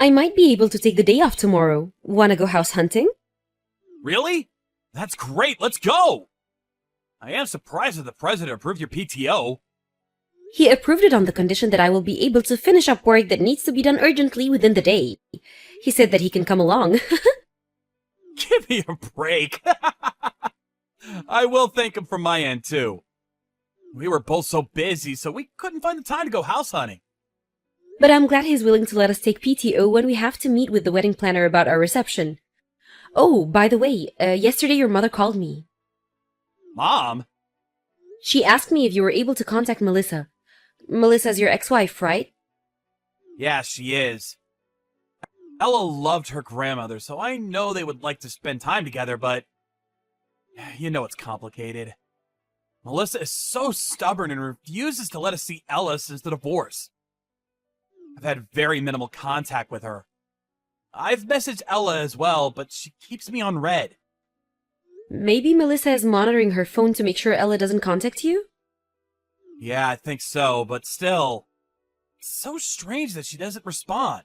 I might be able to take the day off tomorrow. Wanna go house hunting? Really? That's great, let's go! I am surprised that the president approved your PTO. He approved it on the condition that I will be able to finish up work that needs to be done urgently within the day. He said that he can come along. Give me a break. I will thank him from my end, too. We were both so busy, so we couldn't find the time to go house hunting. But I'm glad he's willing to let us take PTO when we have to meet with the wedding planner about our reception. Oh, by the way, yesterday your mother called me. Mom? She asked me if you were able to contact Melissa. Melissa's your ex-wife, right? Yeah, she is. Ella loved her grandmother, so I know they would like to spend time together, but you know it's complicated. Melissa is so stubborn and refuses to let us see Ella since the divorce. I've had very minimal contact with her. I've messaged Ella as well, but she keeps me on red. Maybe Melissa is monitoring her phone to make sure Ella doesn't contact you? Yeah, I think so, but still, it's so strange that she doesn't respond.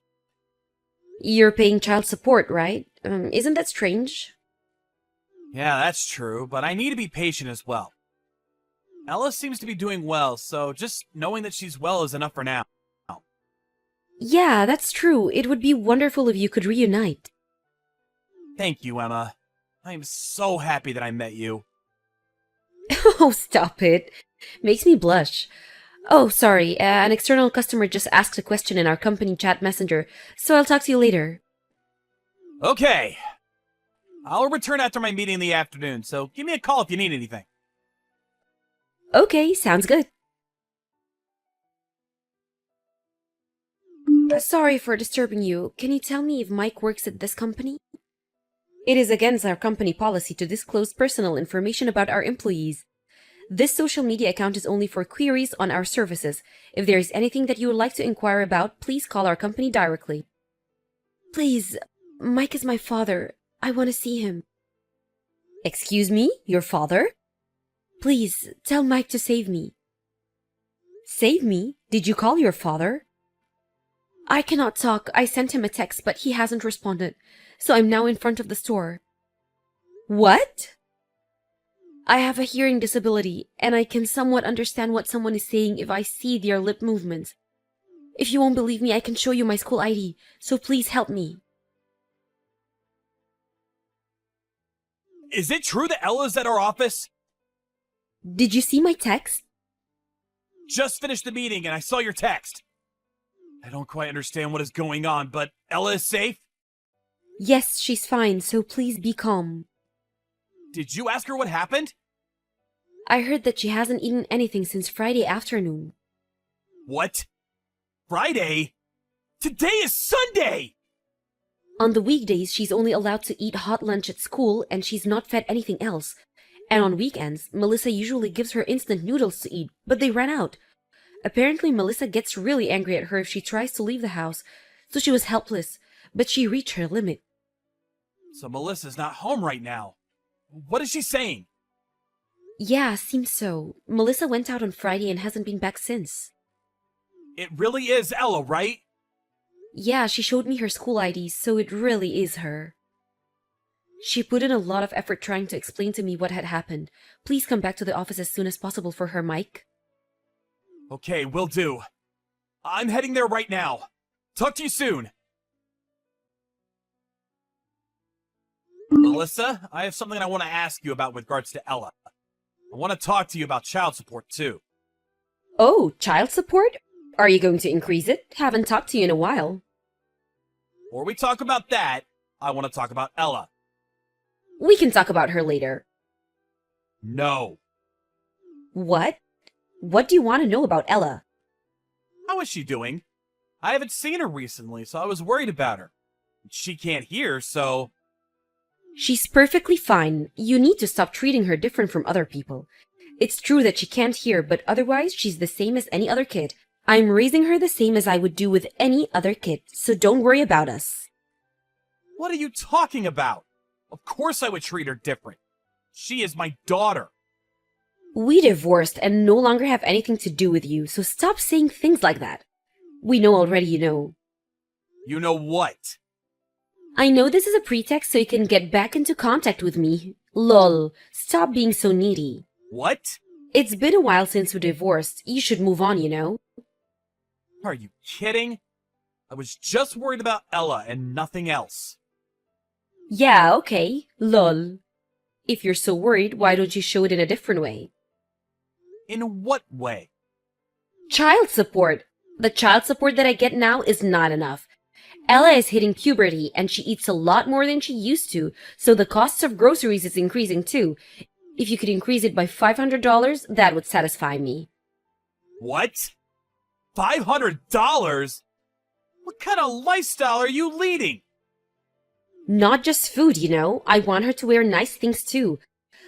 You're paying child support, right? Isn't that strange? Yeah, that's true, but I need to be patient as well. Ella seems to be doing well, so just knowing that she's well is enough for now. Yeah, that's true. It would be wonderful if you could reunite. Thank you, Emma. I am so happy that I met you. Oh, stop it. Makes me blush. Oh, sorry, an external customer just asked a question in our company chat messenger, so I'll talk to you later. Okay. I'll return after my meeting in the afternoon, so give me a call if you need anything. Okay, sounds good. Sorry for disturbing you. Can you tell me if Mike works at this company? It is against our company policy to disclose personal information about our employees. This social media account is only for queries on our services. If there is anything that you would like to inquire about, please call our company directly. Please, Mike is my father. I want to see him. Excuse me? Your father? Please, tell Mike to save me. Save me? Did you call your father? I cannot talk. I sent him a text, but he hasn't responded. So I'm now in front of the store. What? I have a hearing disability, and I can somewhat understand what someone is saying if I see their lip movements. If you won't believe me, I can show you my school ID, so please help me. Is it true that Ella's at our office? Did you see my text? Just finished the meeting and I saw your text. I don't quite understand what is going on, but Ella is safe? Yes, she's fine, so please be calm. Did you ask her what happened? I heard that she hasn't eaten anything since Friday afternoon. What? Friday? Today is Sunday! On the weekdays, she's only allowed to eat hot lunch at school, and she's not fed anything else. And on weekends, Melissa usually gives her instant noodles to eat, but they ran out. Apparently, Melissa gets really angry at her if she tries to leave the house, so she was helpless, but she reached her limit. So Melissa's not home right now. What is she saying? Yeah, seems so. Melissa went out on Friday and hasn't been back since. It really is Ella, right? Yeah, she showed me her school ID, so it really is her. She put in a lot of effort trying to explain to me what had happened. Please come back to the office as soon as possible for her, Mike. Okay, will do. I'm heading there right now. Talk to you soon. Melissa, I have something I want to ask you about with regards to Ella. I want to talk to you about child support, too. Oh, child support? Are you going to increase it? Haven't talked to you in a while. Before we talk about that, I want to talk about Ella. We can talk about her later. No. What? What do you want to know about Ella? How is she doing? I haven't seen her recently, so I was worried about her. She can't hear, so... She's perfectly fine. You need to stop treating her different from other people. It's true that she can't hear, but otherwise she's the same as any other kid. I'm raising her the same as I would do with any other kid, so don't worry about us. What are you talking about? Of course I would treat her different. She is my daughter. We divorced and no longer have anything to do with you, so stop saying things like that. We know already you know. You know what? I know this is a pretext so you can get back into contact with me. Lol, stop being so needy. What? It's been a while since we divorced. You should move on, you know? Are you kidding? I was just worried about Ella and nothing else. Yeah, okay. Lol. If you're so worried, why don't you show it in a different way? In what way? Child support. The child support that I get now is not enough. Ella is hitting puberty and she eats a lot more than she used to, so the cost of groceries is increasing too. If you could increase it by $500, that would satisfy me. What? $500? What kind of lifestyle are you leading? Not just food, you know. I want her to wear nice things too.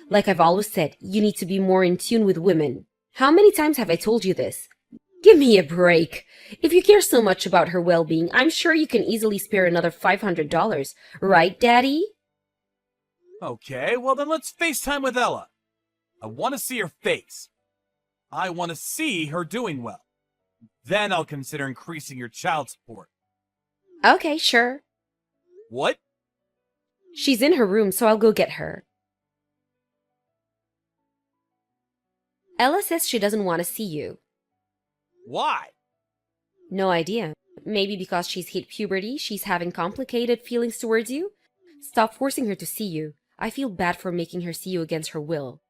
Like I've always said, you need to be more in tune with women. How many times have I told you this? Give me a break. If you care so much about her well-being, I'm sure you can easily spare another $500. Right, Daddy? Okay, well then let's FaceTime with Ella. I want to see her face. I want to see her doing well. Then I'll consider increasing your child support. Okay, sure. What? She's in her room, so I'll go get her. Ella says she doesn't want to see you. Why? No idea. Maybe because she's hit puberty, she's having complicated feelings towards you? Stop forcing her to see you. I feel bad for making her see you against her will.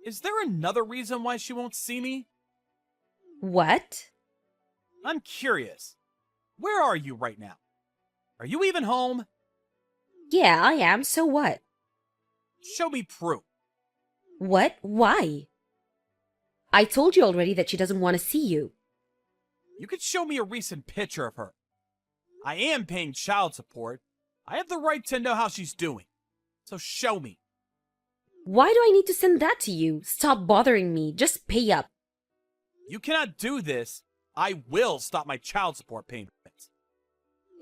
Is there another reason why she won't see me? What? I'm curious. Where are you right now? Are you even home? Yeah, I am, so what? Show me proof. What? Why? I told you already that she doesn't want to see you. You could show me a recent picture of her. I am paying child support. I have the right to know how she's doing. So show me. Why do I need to send that to you? Stop bothering me. Just pay up. You cannot do this. I will stop my child support payments.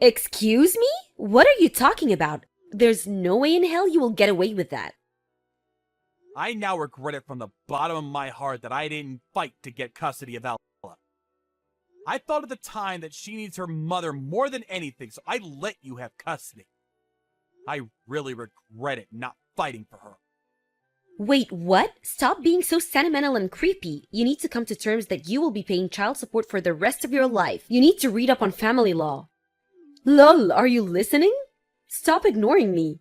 Excuse me? What are you talking about? There's no way in hell you will get away with that. I now regret it from the bottom of my heart that I didn't fight to get custody of Ella. I thought at the time that she needs her mother more than anything, so I let you have custody. I really regret it not fighting for her. Wait, what? Stop being so sentimental and creepy. You need to come to terms that you will be paying child support for the rest of your life. You need to read up on family law. Lol, are you listening? Stop ignoring me.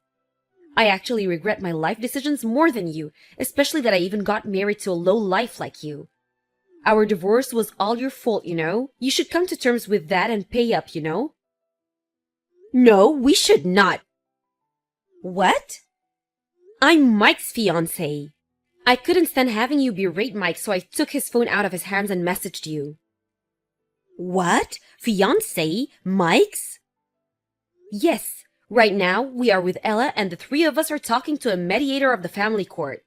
I actually regret my life decisions more than you, especially that I even got married to a low life like you. Our divorce was all your fault, you know? You should come to terms with that and pay up, you know? No, we should not. What? I'm Mike's fiancé. I couldn't stand having you berate Mike, so I took his phone out of his hands and messaged you. What? Fiancé? Mike's? Yes. Right now, we are with Ella and the three of us are talking to a mediator of the family court.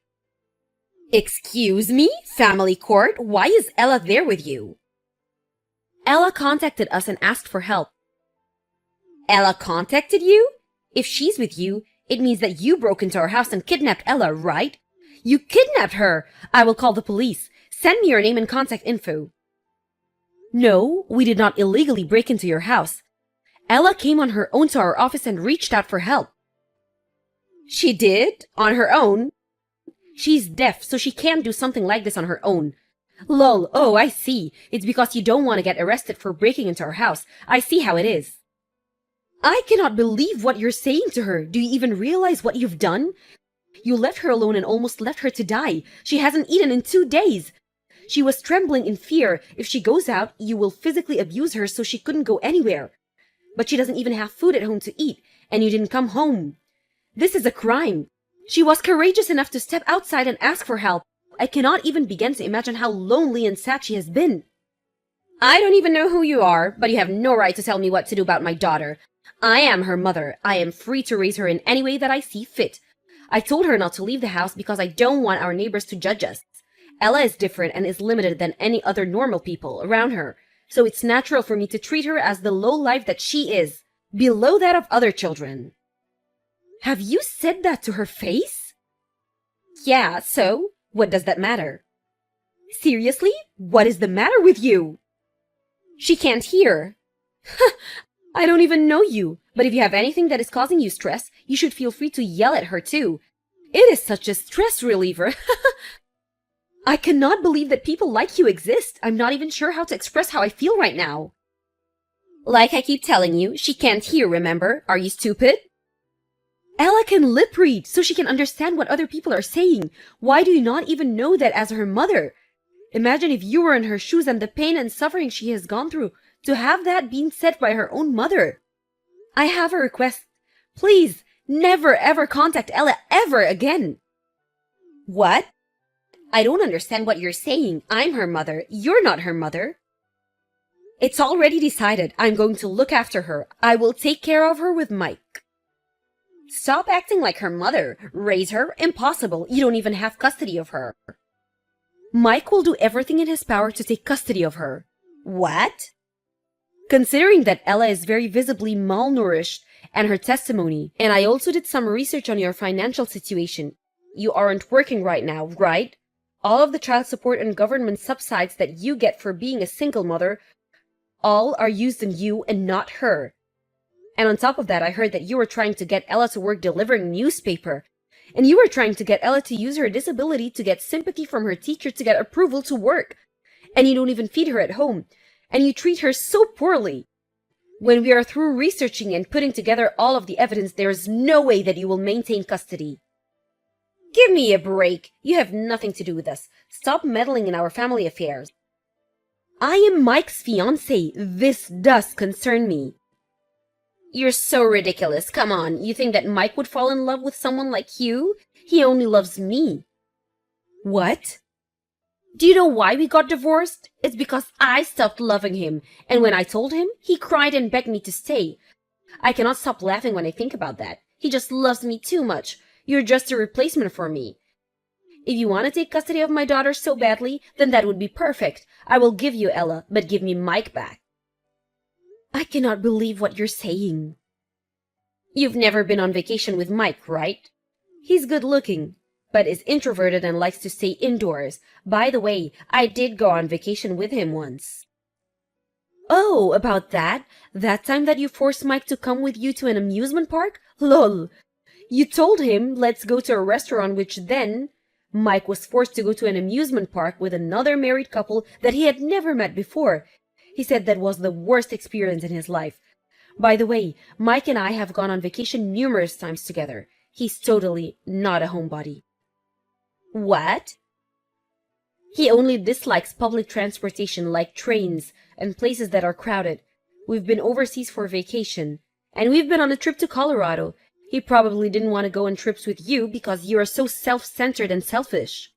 Excuse me? Family court? Why is Ella there with you? Ella contacted us and asked for help. Ella contacted you? If she's with you, it means that you broke into our house and kidnapped Ella, right? You kidnapped her! I will call the police. Send me your name and contact info. No, we did not illegally break into your house. Ella came on her own to our office and reached out for help. She did? On her own? She's deaf, so she can't do something like this on her own. Lol, oh, I see. It's because you don't want to get arrested for breaking into our house. I see how it is. I cannot believe what you're saying to her. Do you even realize what you've done? You left her alone and almost left her to die. She hasn't eaten in 2 days. She was trembling in fear. If she goes out, you will physically abuse her so she couldn't go anywhere. But she doesn't even have food at home to eat, and you didn't come home. This is a crime. She was courageous enough to step outside and ask for help. I cannot even begin to imagine how lonely and sad she has been. I don't even know who you are, but you have no right to tell me what to do about my daughter. I am her mother. I am free to raise her in any way that I see fit. I told her not to leave the house because I don't want our neighbors to judge us. Ella is different and is limited than any other normal people around her, so it's natural for me to treat her as the low life that she is, below that of other children. Have you said that to her face? Yeah, so what does that matter? Seriously? What is the matter with you? She can't hear. I don't even know you, but if you have anything that is causing you stress, you should feel free to yell at her too. It is such a stress reliever. I cannot believe that people like you exist. I'm not even sure how to express how I feel right now. Like I keep telling you, she can't hear, remember? Are you stupid? Ella can lip read, so she can understand what other people are saying. Why do you not even know that as her mother? Imagine if you were in her shoes and the pain and suffering she has gone through to have that being said by her own mother. I have a request. Please, never ever contact Ella ever again. What? I don't understand what you're saying. I'm her mother. You're not her mother. It's already decided. I'm going to look after her. I will take care of her with Mike. Stop acting like her mother. Raise her? Impossible. You don't even have custody of her. Mike will do everything in his power to take custody of her. What? Considering that Ella is very visibly malnourished and her testimony, and I also did some research on your financial situation. You aren't working right now, right? All of the child support and government subsidies that you get for being a single mother, all are used on you and not her. And on top of that, I heard that you were trying to get Ella to work delivering newspaper. And you were trying to get Ella to use her disability to get sympathy from her teacher to get approval to work. And you don't even feed her at home. And you treat her so poorly. When we are through researching and putting together all of the evidence, there is no way that you will maintain custody. Give me a break. You have nothing to do with us. Stop meddling in our family affairs. I am Mike's fiancé. This does concern me. You're so ridiculous. Come on, you think that Mike would fall in love with someone like you? He only loves me. What? Do you know why we got divorced? It's because I stopped loving him, and when I told him, he cried and begged me to stay. I cannot stop laughing when I think about that. He just loves me too much. You're just a replacement for me. If you want to take custody of my daughter so badly, then that would be perfect. I will give you Ella, but give me Mike back. I cannot believe what you're saying. You've never been on vacation with Mike, right? He's good looking, but is introverted and likes to stay indoors. By the way, I did go on vacation with him once. Oh, about that? That time that you forced Mike to come with you to an amusement park? Lol. You told him, let's go to a restaurant, which then Mike was forced to go to an amusement park with another married couple that he had never met before. He said that was the worst experience in his life. By the way, Mike and I have gone on vacation numerous times together. He's totally not a homebody. What? He only dislikes public transportation like trains and places that are crowded. We've been overseas for vacation, and we've been on a trip to Colorado. He probably didn't want to go on trips with you because you are so self-centered and selfish.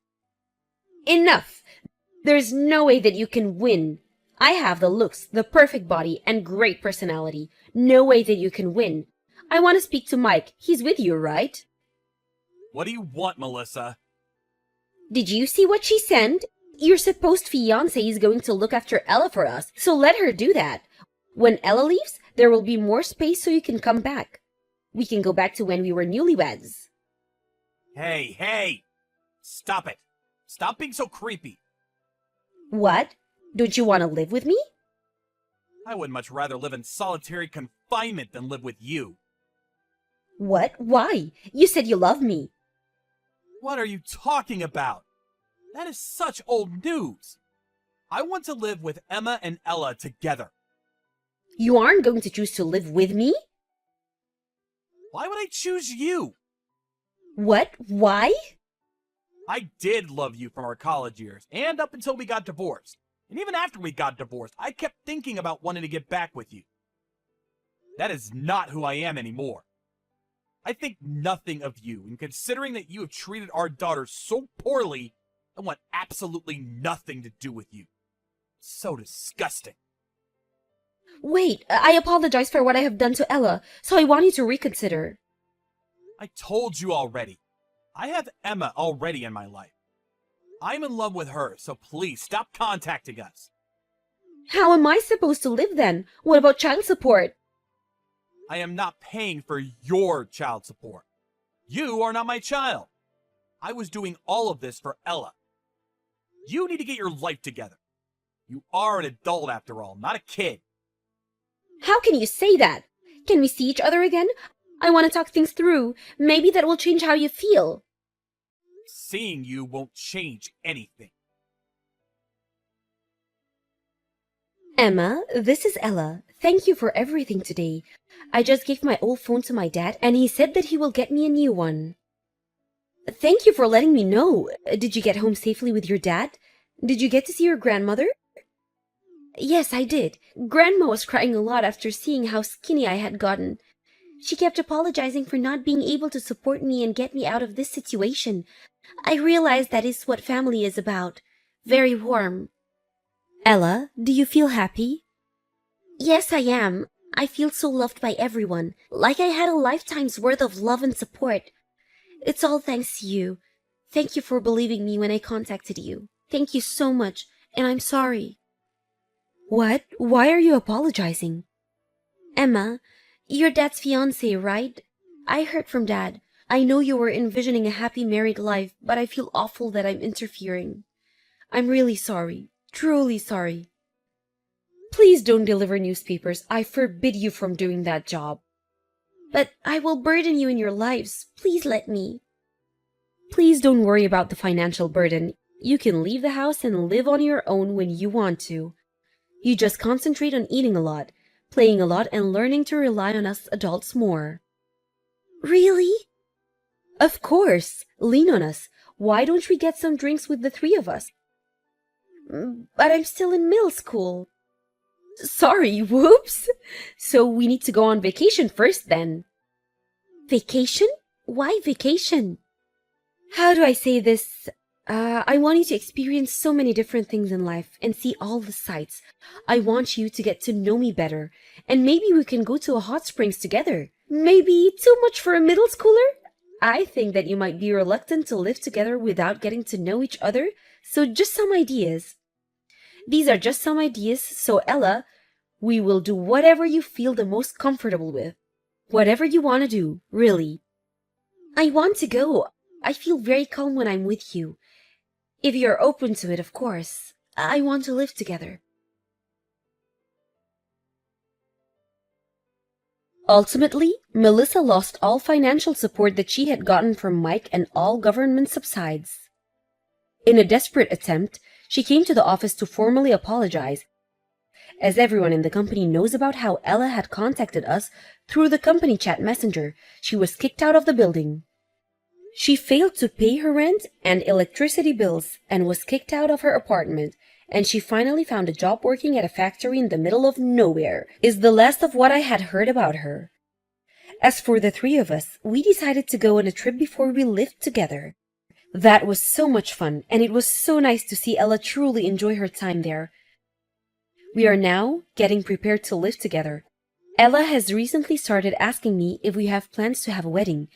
Enough! There's no way that you can win. I have the looks, the perfect body, and great personality. No way that you can win. I want to speak to Mike. He's with you, right? What do you want, Melissa? Did you see what she sent? Your supposed fiancé is going to look after Ella for us, so let her do that. When Ella leaves, there will be more space so you can come back. We can go back to when we were newlyweds. Hey! Stop it! Stop being so creepy! What? Don't you want to live with me? I would much rather live in solitary confinement than live with you. What? Why? You said you love me. What are you talking about? That is such old news. I want to live with Emma and Ella together. You aren't going to choose to live with me? Why would I choose you? What? Why? I did love you from our college years, and up until we got divorced. And even after we got divorced, I kept thinking about wanting to get back with you. That is not who I am anymore. I think nothing of you, and considering that you have treated our daughter so poorly, I want absolutely nothing to do with you. So disgusting. Wait, I apologize for what I have done to Ella, so I want you to reconsider. I told you already. I have Emma already in my life. I'm in love with her, so please stop contacting us. How am I supposed to live then? What about child support? I am not paying for your child support. You are not my child. I was doing all of this for Ella. You need to get your life together. You are an adult after all, not a kid. How can you say that? Can we see each other again? I want to talk things through. Maybe that will change how you feel. Seeing you won't change anything. Emma, this is Ella. Thank you for everything today. I just gave my old phone to my dad and he said that he will get me a new one. Thank you for letting me know. Did you get home safely with your dad? Did you get to see your grandmother? Yes, I did. Grandma was crying a lot after seeing how skinny I had gotten. She kept apologizing for not being able to support me and get me out of this situation. I realized that is what family is about. Very warm. Ella, do you feel happy? Yes, I am. I feel so loved by everyone, like I had a lifetime's worth of love and support. It's all thanks to you. Thank you for believing me when I contacted you. Thank you so much, and I'm sorry. What? Why are you apologizing? Emma, you're Dad's fiancé, right? I heard from Dad. I know you were envisioning a happy married life, but I feel awful that I'm interfering. I'm really sorry. Truly sorry. Please don't deliver newspapers. I forbid you from doing that job. But I will burden you in your lives. Please let me. Please don't worry about the financial burden. You can leave the house and live on your own when you want to. You just concentrate on eating a lot, playing a lot, and learning to rely on us adults more. Really? Of course. Lean on us. Why don't we get some drinks with the three of us? But I'm still in middle school. Sorry, whoops. So we need to go on vacation first then. Vacation? Why vacation? How do I say this? I want you to experience so many different things in life and see all the sights. I want you to get to know me better. And maybe we can go to a hot springs together. Maybe too much for a middle schooler? I think that you might be reluctant to live together without getting to know each other, so just some ideas. These are just some ideas, so Ella, we will do whatever you feel the most comfortable with. Whatever you want to do, really. I want to go. I feel very calm when I'm with you. If you're open to it, of course. I want to live together. Ultimately, Melissa lost all financial support that she had gotten from Mike and all government subsides. In a desperate attempt, she came to the office to formally apologize, as everyone in the company knows about how Ella had contacted us through the company chat messenger. She was kicked out of the building. She failed to pay her rent and electricity bills and was kicked out of her apartment, and she finally found a job working at a factory in the middle of nowhere, is the last of what I had heard about her. As for the three of us, we decided to go on a trip before we lived together. That was so much fun, and it was so nice to see Ella truly enjoy her time there. We are now getting prepared to live together. Ella has recently started asking me if we have plans to have a wedding.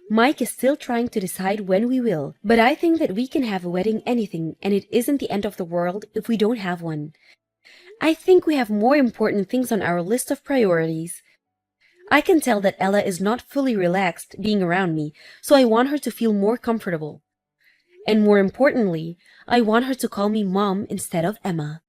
Mike is still trying to decide when we will, but I think that we can have a wedding anything, and it isn't the end of the world if we don't have one. I think we have more important things on our list of priorities. I can tell that Ella is not fully relaxed being around me, so I want her to feel more comfortable. And more importantly, I want her to call me Mom instead of Emma.